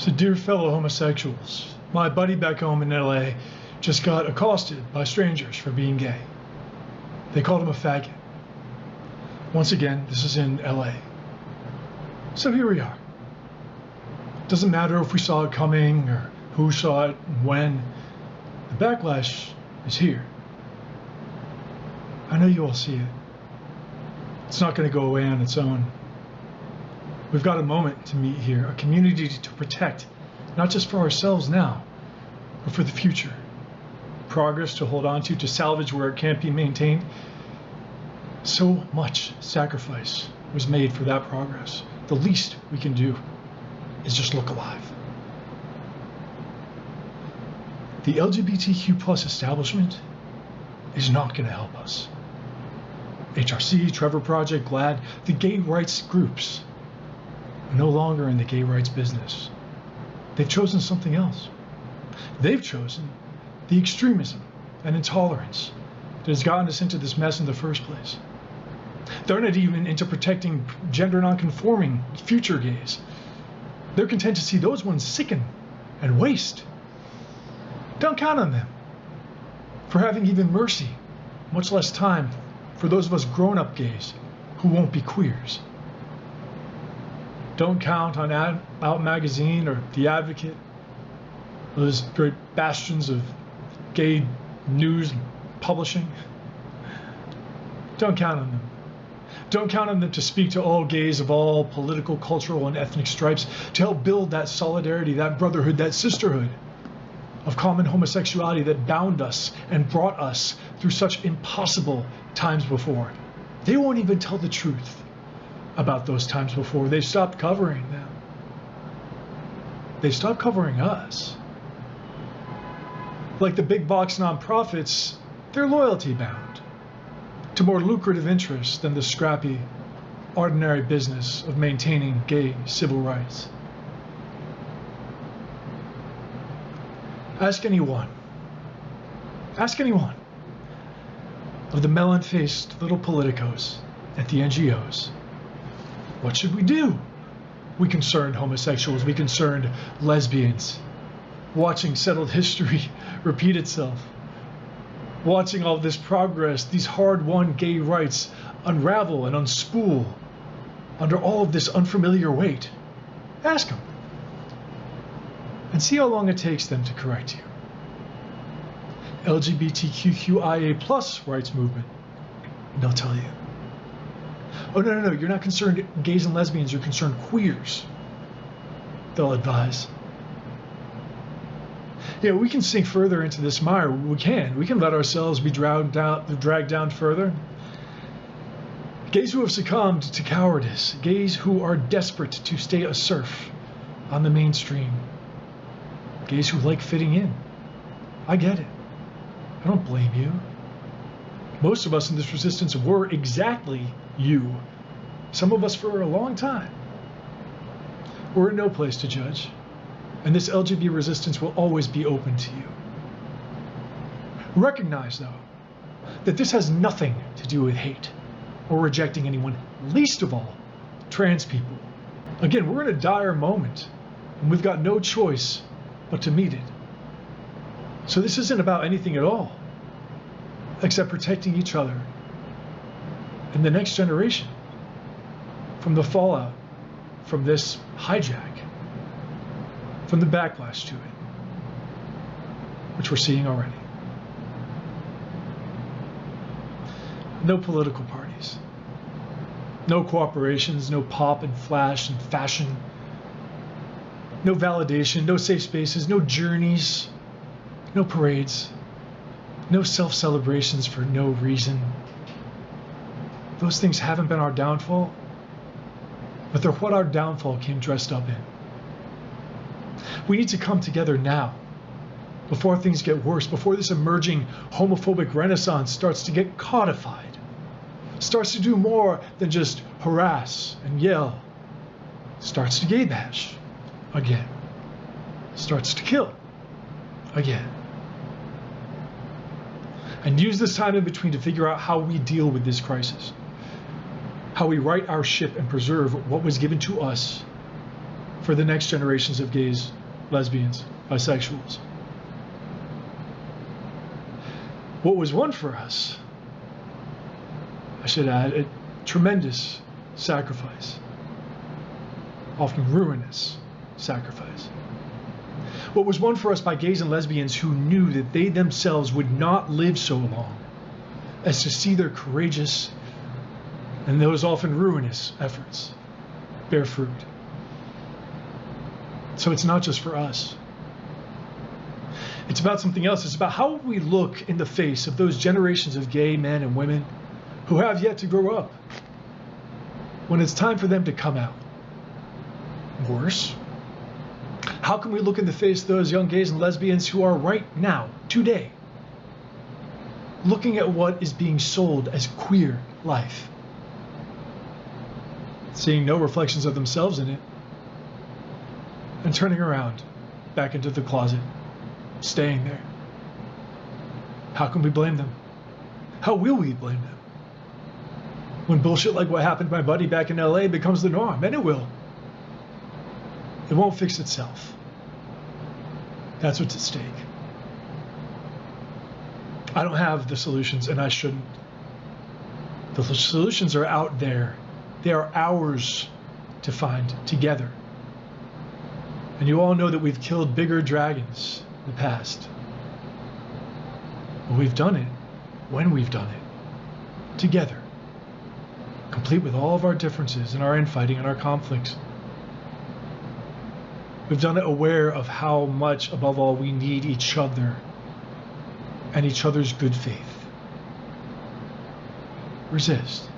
So dear fellow homosexuals, my buddy back home in LA just got accosted by strangers for being gay. They called him a faggot. Once again, this is in LA. So here we are. Doesn't matter if we saw it coming or who saw it and when. The backlash is here. I know you all see it. It's not going to go away on its own. We've got a moment to meet here, a community to protect, not just for ourselves now, but for the future. Progress to hold on to salvage where it can't be maintained. So much sacrifice was made for that progress. The least we can do is just look alive. The LGBTQ plus establishment is not going to help us. HRC, Trevor Project, GLAAD, the gay rights groups are no longer in the gay rights business. They've chosen something else. They've chosen the extremism and intolerance that has gotten us into this mess in the first place. They're not even into protecting gender non-conforming future gays. They're content to see those ones sicken and waste. Don't count on them for having even mercy, much less time for those of us grown-up gays who won't be queers. Don't count on Out Magazine or The Advocate, those great bastions of gay news publishing. Don't count on them. Don't count on them to speak to all gays of all political, cultural, and ethnic stripes to help build that solidarity, that brotherhood, that sisterhood of common homosexuality that bound us and brought us through such impossible times before. They won't even tell the truth about those times before. They stopped covering them. They stopped covering us. Like the big box nonprofits, they're loyalty bound to more lucrative interests than the scrappy, ordinary business of maintaining gay civil rights. Ask anyone of the melon-faced little politicos at the NGOs, what should we do? We concerned homosexuals, we concerned lesbians, watching settled history repeat itself, watching all this progress, these hard-won gay rights unravel and unspool under all of this unfamiliar weight. Ask them. And see how long it takes them to correct you. LGBTQIA plus rights movement, and they'll tell you, oh no, you're not concerned gays and lesbians, you're concerned queers. They'll advise. Yeah, we can sink further into this mire. We can let ourselves be dragged down further. Gays who have succumbed to cowardice, gays who are desperate to stay a serf on the mainstream, gays who like fitting in. I get it. I don't blame you. Most of us in this resistance were exactly you. Some of us for a long time. We're in no place to judge. And this LGBT resistance will always be open to you. Recognize, though, that this has nothing to do with hate or rejecting anyone, least of all, trans people. Again, we're in a dire moment, and we've got no choice but to meet it. So this isn't about anything at all, except protecting each other and the next generation from the fallout from this hijack, from the backlash to it, which we're seeing already. No political parties, no cooperations, no pop and flash and fashion, no validation, no safe spaces, no journeys, no parades, no self-celebrations for no reason. Those things haven't been our downfall, but they're what our downfall came dressed up in. We need to come together now, before things get worse, before this emerging homophobic renaissance starts to get codified, starts to do more than just harass and yell, starts to gay bash again, starts to kill again. And use this time in between to figure out how we deal with this crisis, how we right our ship and preserve what was given to us for the next generations of gays, lesbians, bisexuals. What was won for us, I should add, a tremendous sacrifice, often ruinous sacrifice. What was won for us by gays and lesbians who knew that they themselves would not live so long as to see their courageous and those often ruinous efforts bear fruit. So it's not just for us. It's about something else. It's about how we look in the face of those generations of gay men and women who have yet to grow up when it's time for them to come out. Worse, how can we look in the face of those young gays and lesbians who are right now, today, looking at what is being sold as queer life, seeing no reflections of themselves in it, and turning around back into the closet, staying there? How can we blame them? How will we blame them when bullshit like what happened to my buddy back in LA becomes the norm? And it will. It won't fix itself. That's what's at stake. I don't have the solutions, and I shouldn't. The solutions are out there. They are ours to find together. And you all know that we've killed bigger dragons in the past. But we've done it when we've done it together, complete with all of our differences and our infighting and our conflicts. We've done it aware of how much, above all, we need each other and each other's good faith. Resist.